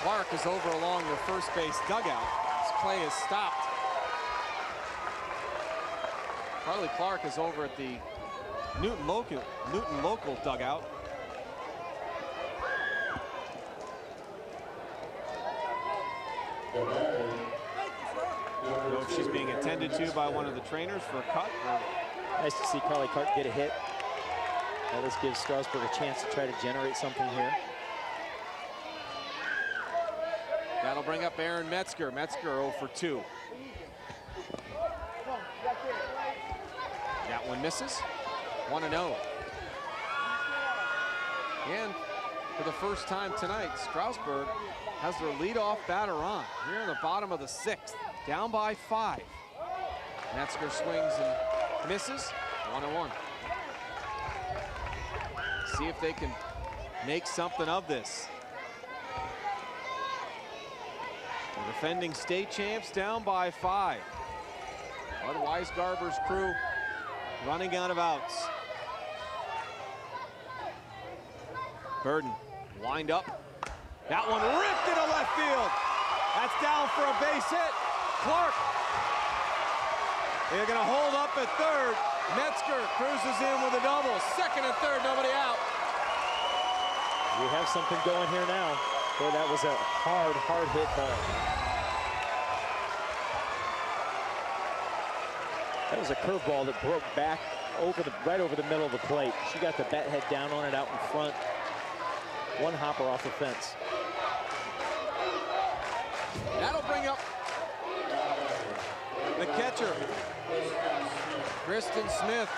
Clark is over along the first base dugout. This play is stopped. Carly Clark is over at the Newton local dugout. I don't know if she's being attended to by one of the trainers for a cut. Nice to see Carly Clark get a hit. That just gives Strasburg a chance to try to generate something here. That'll bring up Aaron Metzger. Metzger 0 for 2. That one misses. 1-0. And for the first time tonight, Strasburg has their leadoff batter on. Here in the bottom of the 6th, down by 5. Metzger swings and misses. 1-1. See if they can make something of this. The defending state champs down by 5. Bud Weisgarber's crew running out of outs. Burden lined up. That one ripped into left field. That's down for a base hit. Clark. They're going to hold up at third. Metzger cruises in with a double. Second and third, nobody out. We have something going here now. Boy, that was a hard hit ball. That was a curveball that broke back right over the middle of the plate. She got the bat head down on it out in front. One hopper off the fence. That'll bring up the catcher, Kristen Smith.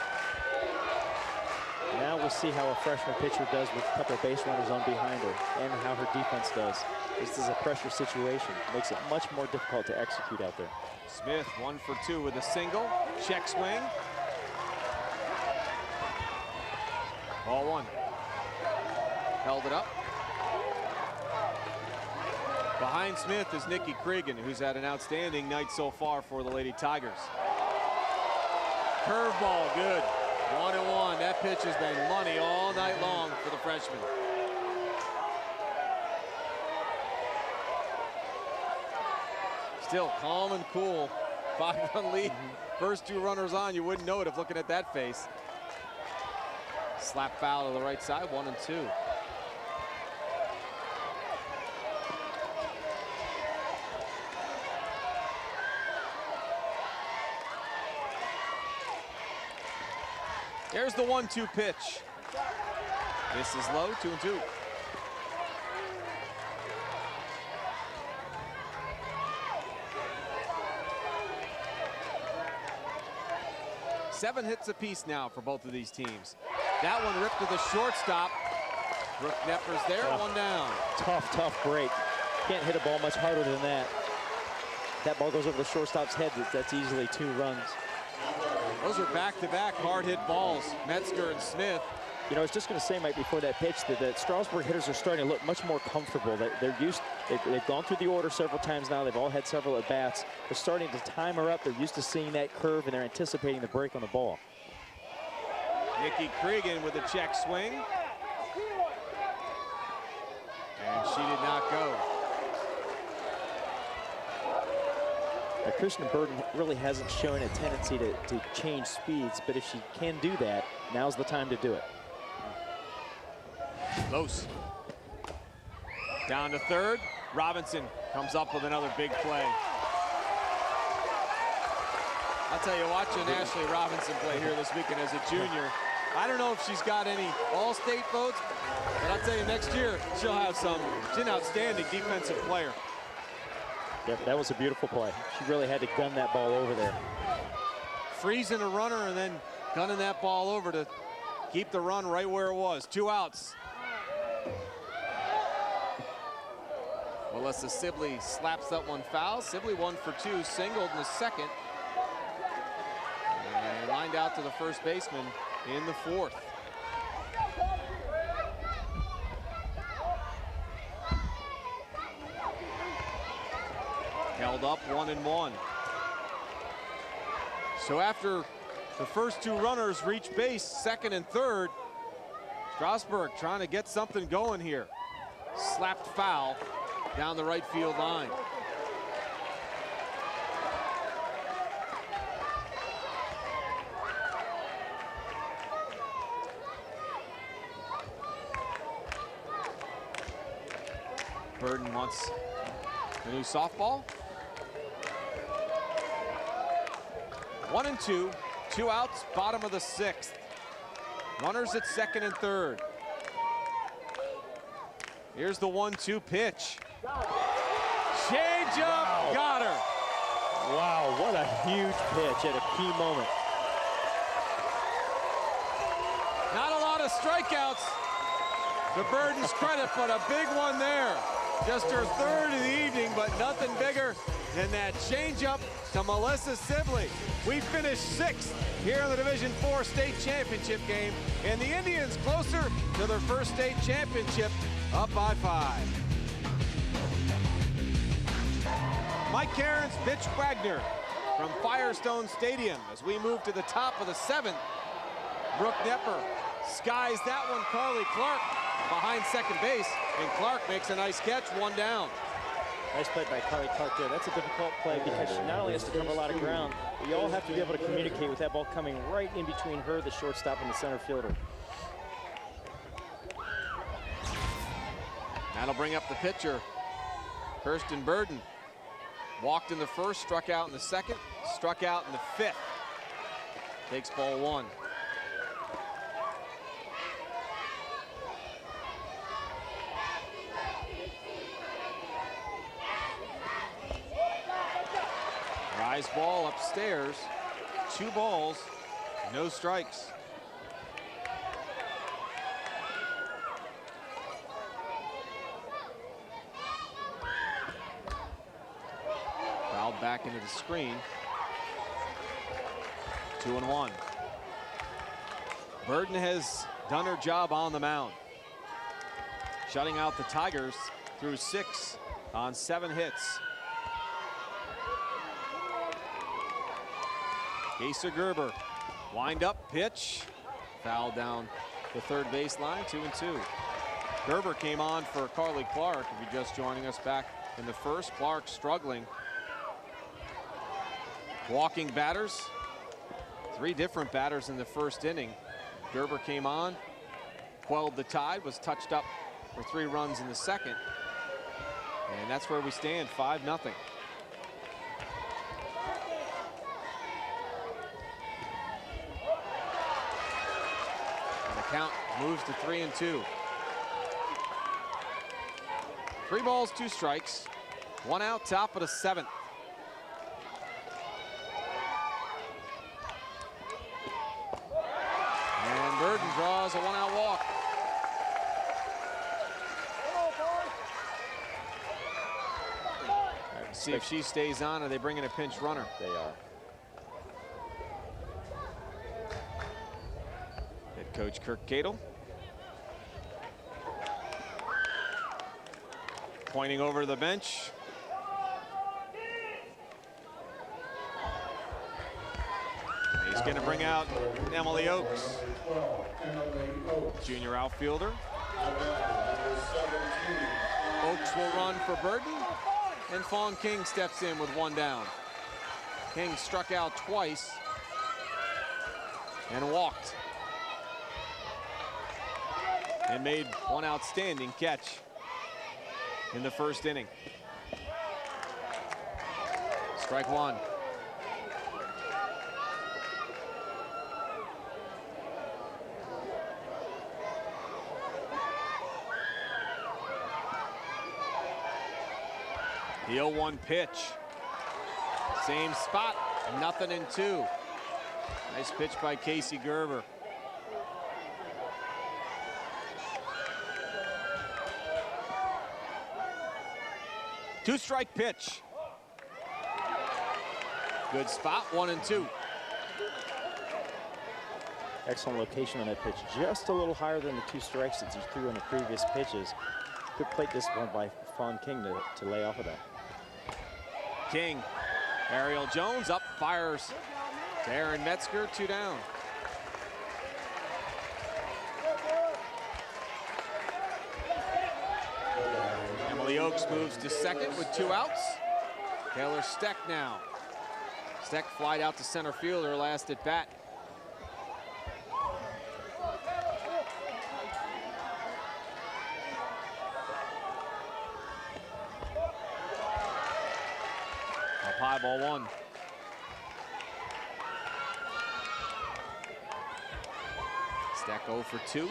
Now we'll see how a freshman pitcher does with a couple of base runners on behind her and how her defense does. This is a pressure situation. Makes it much more difficult to execute out there. Smith 1 for 2 with a single. Check swing. Ball 1. Held it up. Behind Smith is Nikki Cregan, who's had an outstanding night so far for the Lady Tigers. Curveball, good. 1-1. That pitch has been money all night long for the freshman. Still calm and cool. 5-run lead. First 2 runners on. You wouldn't know it if looking at that face. Slap foul to the right side. 1-2. There's the 1-2 pitch. This is low, 2-2. Seven hits apiece now for both of these teams. That one ripped to the shortstop. Brooke Knepper's there, one down. Tough break. Can't hit a ball much harder than that. That ball goes over the shortstop's head. That's easily 2 runs. Those are back-to-back hard-hit balls, Metzger and Smith. You know, I was just going to say, Mike, before that pitch, that the Strasburg hitters are starting to look much more comfortable. They've gone through the order several times now. They've all had several at-bats. They're starting to time her up. They're used to seeing that curve, and they're anticipating the break on the ball. Nikki Cregan with a check swing. And she did not go. Now, Kristen Burden really hasn't shown a tendency to change speeds, but if she can do that, now's the time to do it. Close. Down to third. Robinson comes up with another big play. I'll tell you, watching Ashley Robinson play here this weekend as a junior, I don't know if she's got any all-state votes, but I'll tell you, next year she'll have some. She's an outstanding defensive player. Yep, that was a beautiful play. She really had to gun that ball over there. Freezing a runner and then gunning that ball over to keep the run right where it was. 2 outs. Melissa Sibley slaps that one foul. Sibley 1 for 2, singled in the second. And lined out to the first baseman in the 4th. Held up 1-1. So after the first 2 runners reach base, second and third, Strasburg trying to get something going here. Slapped foul. down the right field line. Burden wants a new softball. 1-2, 2 outs, bottom of the 6th. Runners at second and third. Here's the 1-2 pitch. Change up, got her. Wow, what a huge pitch at a key moment. Not a lot of strikeouts to Burden's credit, but a big one there. Just her third of the evening, but nothing bigger than that changeup to Melissa Sibley. We finished 6th here in the Division IV state championship game, and the Indians closer to their first state championship, up by 5. Mike Cairns, Mitch Wagner from Firestone Stadium as we move to the top of the 7th. Brooke Knepper skies that one. Carly Clark behind second base, and Clark makes a nice catch, 1 down. Nice play by Carly Clark there. That's a difficult play because she not only has to cover a lot of ground, but you all have to be able to communicate with that ball coming right in between her, the shortstop, and the center fielder. That'll bring up the pitcher, Kirsten Burden. Walked in the first, struck out in the second, struck out in the 5th. Takes ball 1. Rise ball upstairs. 2 balls, no strikes. Fouled back into the screen. 2-1. Burden has done her job on the mound, shutting out the Tigers through 6 on 7 hits. Asa Gerber, wind up pitch, foul down the third base line, 2-2. Gerber came on for Carly Clark. If you're just joining us back in the first, Clark struggling. Walking batters, 3 different batters in the first inning. Gerber came on, quelled the tide, was touched up for 3 runs in the second. And that's where we stand, 5-0. Count moves to 3-2. 3 balls, 2 strikes. 1 out, top of the 7th. And Burden draws a 1-out walk. See if she stays on, or they bring in a pinch runner. They are. Coach Kirk Cadle pointing over the bench. He's going to bring out Emily Oakes, junior outfielder. Oakes will run for Burden, and Fawn King steps in with 1 down. King struck out twice and walked, and made 1 outstanding catch in the first inning. Strike 1. The 0-1 pitch. Same spot, 0-2. Nice pitch by Casey Gerber. 2-strike pitch. Good spot, 1-2. Excellent location on that pitch. Just a little higher than the 2 strikes that he threw on the previous pitches. Good plate discipline by Fawn King to lay off of that. King, Ariel Jones up, fires to Aaron Metzger, 2 down. Emily Oakes First moves to second with 2 outs. Taylor Steck now. Steck flied out to center field, her last at bat. Up high, ball 1. Steck 0 for 2.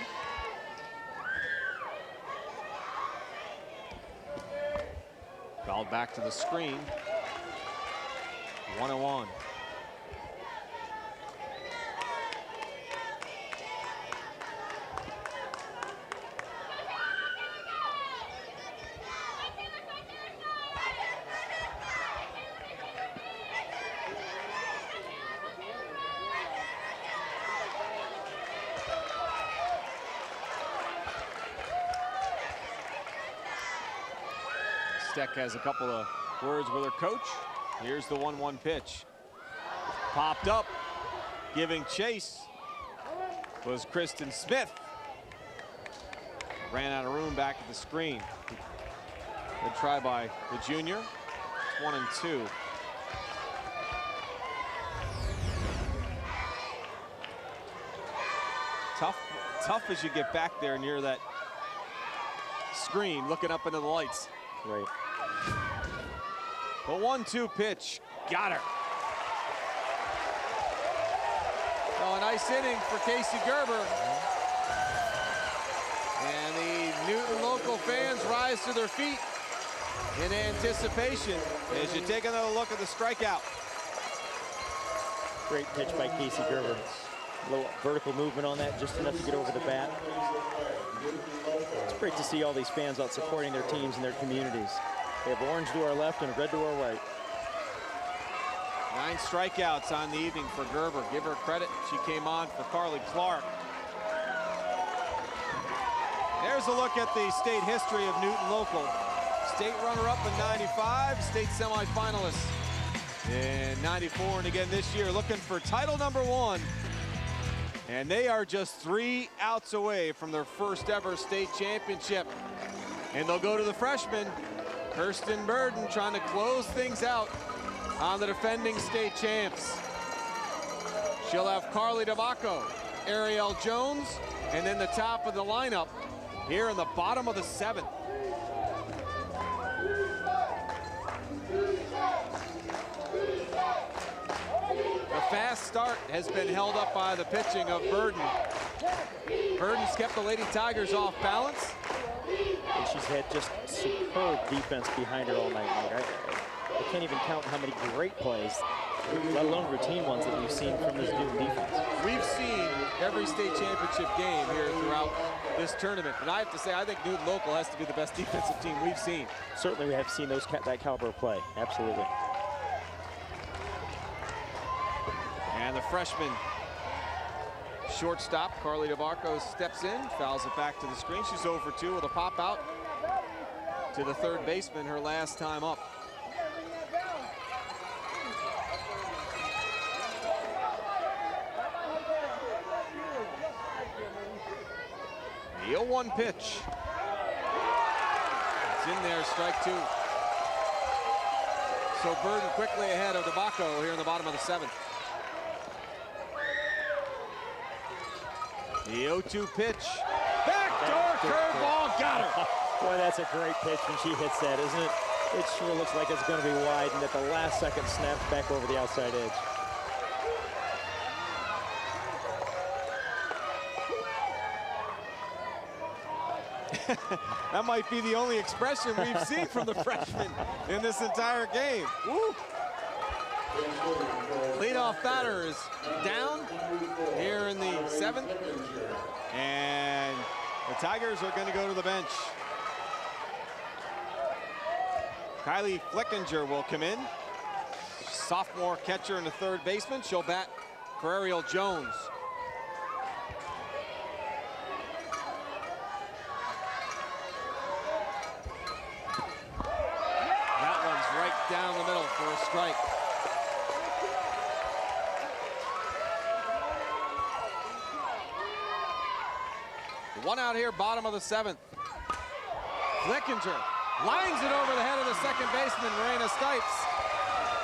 Fouled back to the screen. 1-1. Steck has a couple of words with her coach. Here's the 1-1 pitch. Popped up, giving chase was Kristen Smith. Ran out of room back at the screen. Good try by the junior. It's 1-2. Tough as you get back there near that screen, looking up into the lights. Right. The 1-2 pitch, got her. Oh, a nice inning for Casey Gerber. And the Newton local fans rise to their feet in anticipation as you take another look at the strikeout. Great pitch by Casey Gerber. A little vertical movement on that, just enough to get over the bat. It's great to see all these fans out supporting their teams and their communities. They have orange to our left and red to our right. 9 strikeouts on the evening for Gerber. Give her credit. She came on for Carly Clark. There's a look at the state history of Newton local. State runner-up in 95, state semifinalists in 94, and again this year looking for title number 1. And they are just 3 outs away from their first ever state championship. And they'll go to the freshman, Kirsten Burden, trying to close things out on the defending state champs. She'll have Carly DeBacco, Ariel Jones, and then the top of the lineup here in the bottom of the 7th. The fast start has been held up by the pitching of Burden. Burden's kept the Lady Tigers off balance. And she's had just superb defense behind her all night. I can't even count how many great plays, let alone routine ones, that we've seen from this Newton defense. We've seen every state championship game here throughout this tournament. And I have to say, I think Newton local has to be the best defensive team we've seen. Certainly we have seen that caliber of play, absolutely. And the freshman shortstop, Carly DeBarco, steps in, fouls it back to the screen. She's 0 for 2 with a pop out to the third baseman her last time up. The 0-1 pitch. It's in there, strike 2. So Burden quickly ahead of DeBacco here in the bottom of the 7th. The 0-2 pitch. Backdoor curveball, got her. Boy, that's a great pitch when she hits that, isn't it? It sure looks like it's going to be wide, and at the last second snaps back over the outside edge. That might be the only expression we've seen from the freshman in this entire game. Woo. Leadoff batter is down here in the 7th. And the Tigers are going to go to the bench. Kylie Flickinger will come in. Sophomore catcher and a third baseman. She'll bat for Ariel Jones. That one's right down the middle for a strike. One out here, bottom of the 7th. Flickinger lines it over the head of the second baseman, Marina Stipes.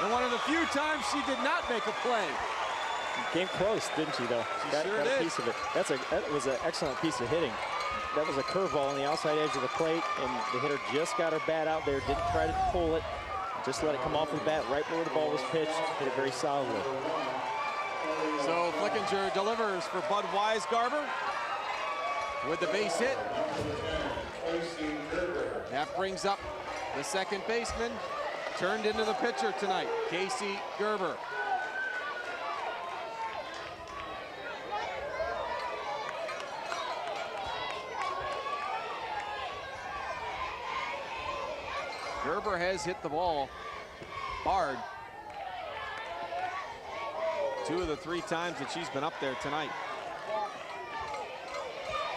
And one of the few times she did not make a play. Came close, didn't she, though? She sure did. A piece of it. That was an excellent piece of hitting. That was a curveball on the outside edge of the plate, and the hitter just got her bat out there, didn't try to pull it, just let it come off the bat right where the ball was pitched, hit it very solidly. So Flickinger delivers for Bud Weisgarber with the base hit. That brings up the second baseman, turned into the pitcher tonight, Casey Gerber. Gerber has hit the ball hard 2 of the 3 times that she's been up there tonight.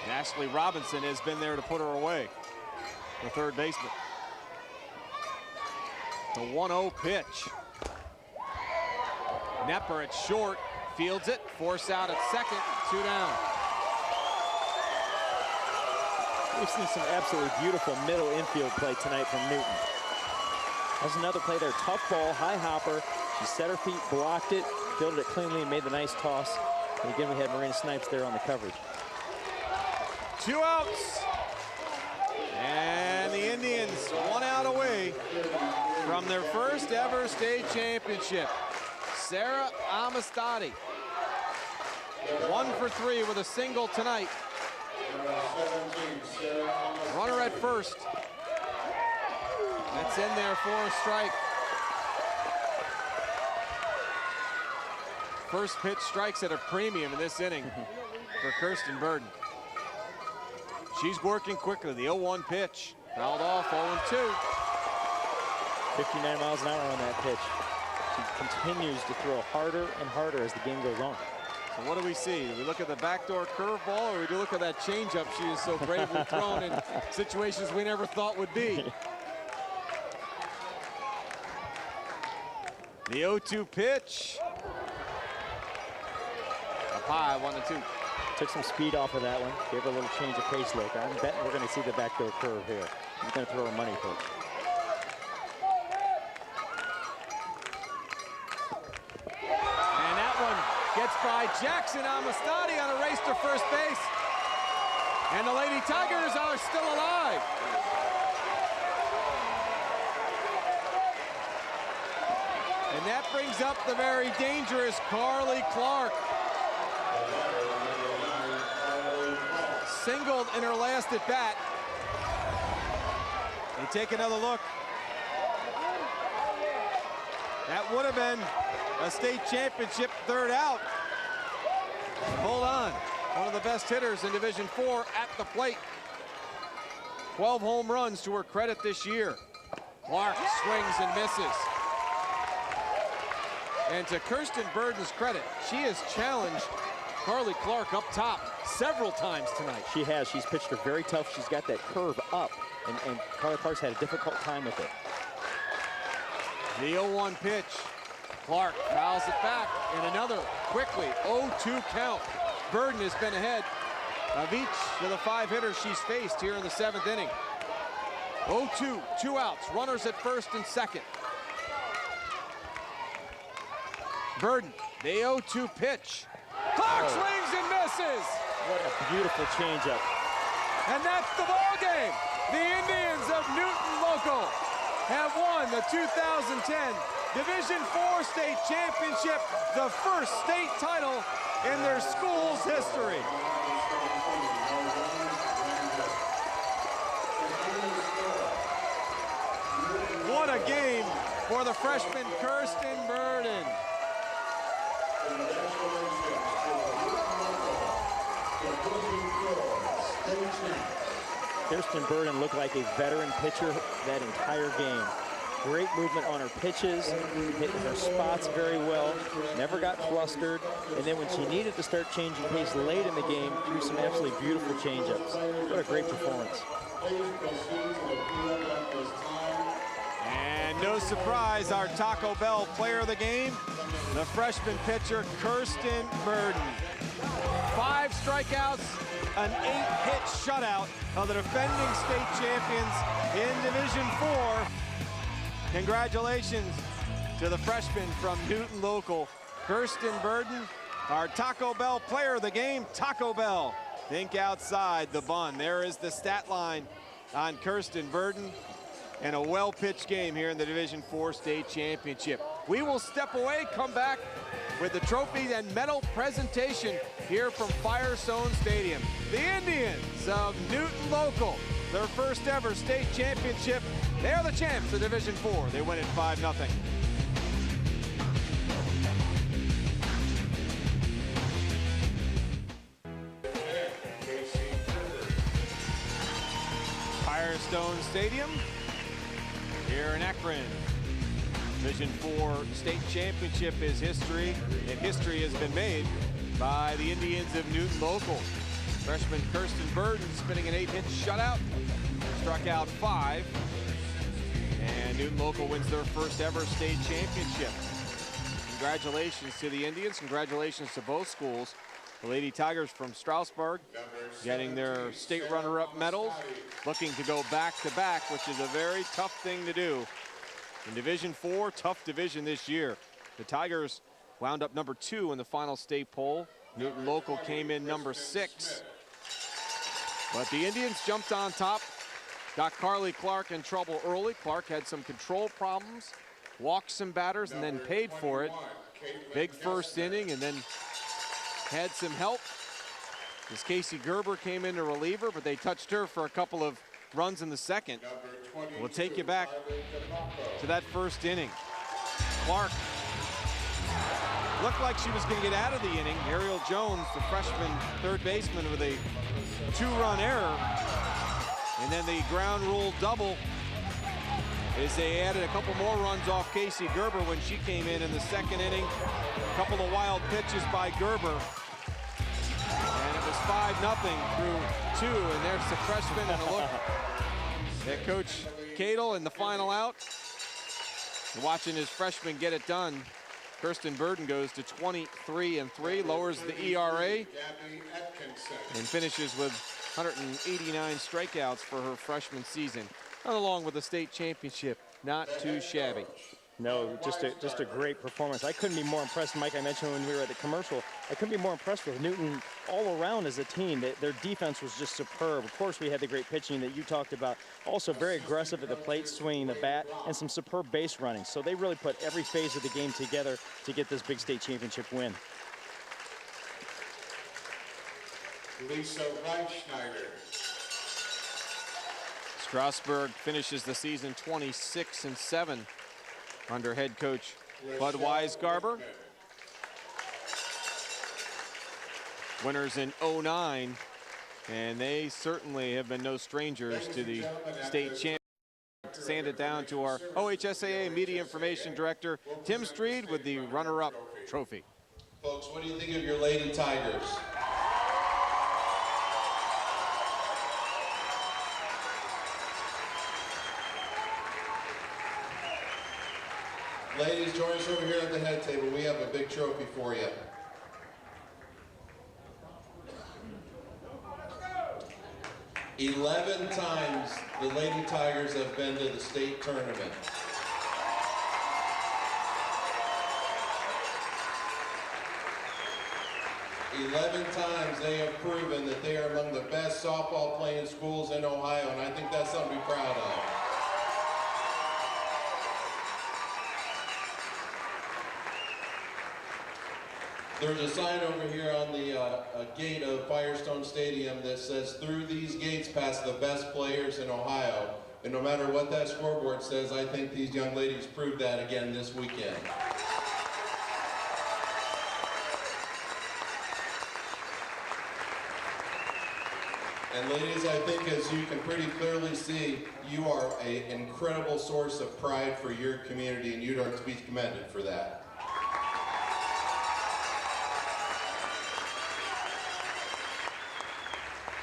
And Ashley Robinson has been there to put her away, the third baseman. The 1-0 pitch. Knepper at short, fields it, force out at second, 2 down. We've seen some absolutely beautiful middle infield play tonight from Newton. There's another play there, tough ball, high hopper. She set her feet, blocked it, fielded it cleanly, and made the nice toss. And again, we had Marina Snipes there on the coverage. 2 outs. And the Indians 1 out away from their first ever state championship. Sarah Amistadi, 1 for 3 with a single tonight. Runner at first. That's in there for a strike. First pitch strikes at a premium in this inning for Kirsten Burden. She's working quickly. The 0-1 pitch fouled off, 0-2. 59 miles an hour on that pitch. She continues to throw harder and harder as the game goes on. So what do we see? Do we look at the backdoor curveball, or do we look at that changeup she is so bravely thrown in situations we never thought would be? The 0-2 pitch. Up high, 1-2. Took some speed off of that one. Gave her a little change of pace look. I'm betting we're going to see the backdoor curve here. He's going to throw a money pitch. And that one gets by Jackson Amistadi on a race to first base. And the Lady Tigers are still alive. And that brings up the very dangerous Carly Clark. Singled in her last at bat. And take another look. That would have been a state championship third out. Hold on. One of the best hitters in Division IV at the plate. 12 home runs to her credit this year. Clark swings and misses. And to Kirsten Burden's credit, she has challenged Carly Clark up top several times tonight. She has. She's pitched her very tough. She's got that curve up, and Carly Clark's had a difficult time with it. The 0-1 pitch. Clark fouls it back, and another quickly 0-2 count. Burden has been ahead of each of the 5 hitters she's faced here in the 7th inning. 0-2, 2 outs, runners at first and second. Burden, the 0-2 pitch. Clark swings and misses. What a beautiful changeup. And that's the ball game. The Indians of Newton Local have won the 2010 Division IV State Championship, the first state title in their school's history. What a game for the freshman Kirsten Burden. Kirsten Burden looked like a veteran pitcher that entire game. Great movement on her pitches, hit her spots very well, never got flustered, and then when she needed to start changing pace late in the game, threw some absolutely beautiful changeups. What a great performance. And no surprise, our Taco Bell player of the game, the freshman pitcher, Kirsten Burden. 5 strikeouts, an 8-hit shutout of the defending state champions in Division 4. Congratulations to the freshman from Newton Local, Kirsten Burden, our Taco Bell player of the game, Taco Bell. Think outside the bun. There is the stat line on Kirsten Burden, and a well-pitched game here in the Division 4 state championship. We will step away, come back with the trophy and medal presentation here from Firestone Stadium. The Indians of Newton Local, their first ever state championship. They are the champs of Division 4. They win it 5-0. Firestone Stadium here in Akron. Division 4 state championship is history, and history has been made by the Indians of Newton Local. Freshman Kirsten Burden spinning an 8-hit shutout, struck out 5, and Newton Local wins their first ever state championship. Congratulations to the Indians, congratulations to both schools. The Lady Tigers from Strasburg getting their state runner-up medals, looking to go back-to-back, which is a very tough thing to do. In Division 4, tough division this year. The Tigers wound up number 2 in the final state poll. Newton Local came in number 6. But the Indians jumped on top, got Carly Clark in trouble early. Clark had some control problems, walked some batters, and then paid for it. Big first inning, and then had some help as Casey Gerber came in to relieve her, but they touched her for a couple of runs in the second. We'll take you back to that first inning. Clark looked like she was going to get out of the inning. Ariel Jones, the freshman third baseman, with a 2-run error. And then the ground rule double as they added a couple more runs off Casey Gerber when she came in the second inning. A couple of wild pitches by Gerber. And it was 5-0 through 2, and there's the freshman, and a look at Coach Cadle in the final out. Watching his freshman get it done, Kirsten Burden goes to 23-3, lowers the ERA, and finishes with 189 strikeouts for her freshman season, along with the state championship. Not too shabby. No, just a great performance. I couldn't be more impressed, Mike. I mentioned when we were at the commercial, I couldn't be more impressed with Newton all around as a team. Their defense was just superb. Of course, we had the great pitching that you talked about. Also very aggressive at the plate, swinging the bat, and some superb base running. So they really put every phase of the game together to get this big state championship win. Lisa Reichschneider. Strasburg finishes the season 26-7 under head coach Bud Weisgarber. Winners in 09, and they certainly have been no strangers to the state championship. Sand it down to our OHSAA Media Information Director, Tim Streed, with the runner-up trophy. Folks, what do you think of your Lady Tigers? Ladies, join us over here at the head table. We have a big trophy for you. "11 times the Lady Tigers have been to the state tournament. 11 times they have proven that they are among the best softball playing schools in Ohio, and I think that's something to be proud of. There's a sign over here on the gate of Firestone Stadium that says, "Through these gates pass the best players in Ohio." And no matter what that scoreboard says, I think these young ladies proved that again this weekend. And ladies, I think as you can pretty clearly see, you are an incredible source of pride for your community, and you are to be commended for that.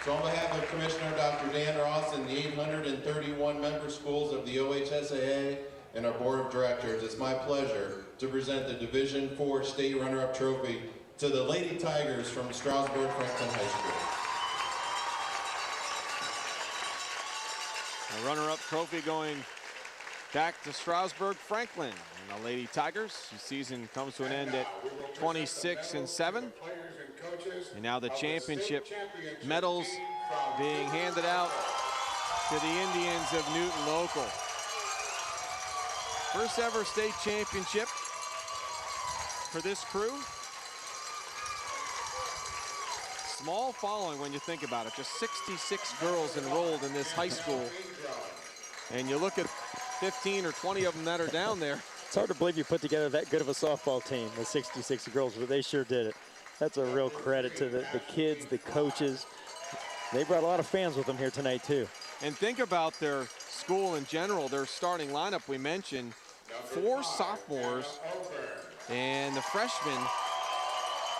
So on behalf of Commissioner Dr. Dan Ross and the 831 member schools of the OHSAA and our Board of Directors, it's my pleasure to present the Division IV State Runner-Up Trophy to the Lady Tigers from Stroudsburg Franklin High School. A runner-up trophy going back to Stroudsburg Franklin and the Lady Tigers, whose season comes to an end at 26-7. And now the championship medals being handed out to the Indians of Newton Local. First ever state championship for this crew. Small following when you think about it. Just 66 girls enrolled in this high school. And you look at 15 or 20 of them that are down there. It's hard to believe you put together that good of a softball team, the 66 girls, but they sure did it. That's a real credit to the kids, the coaches. They brought a lot of fans with them here tonight, too. And think about their school in general, their starting lineup. We mentioned 4 sophomores and the freshman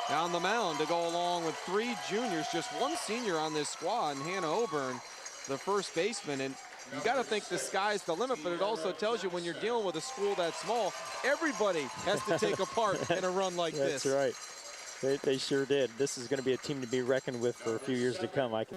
down the mound to go along with 3 juniors, just 1 senior on this squad, and Hannah Oburn, the first baseman. And you got to think the sky's the limit, but it also tells you when you're dealing with a school that small, everybody has to take a part in a run like this. That's right. They sure did. This is going to be a team to be reckoned with for a few years to come. I can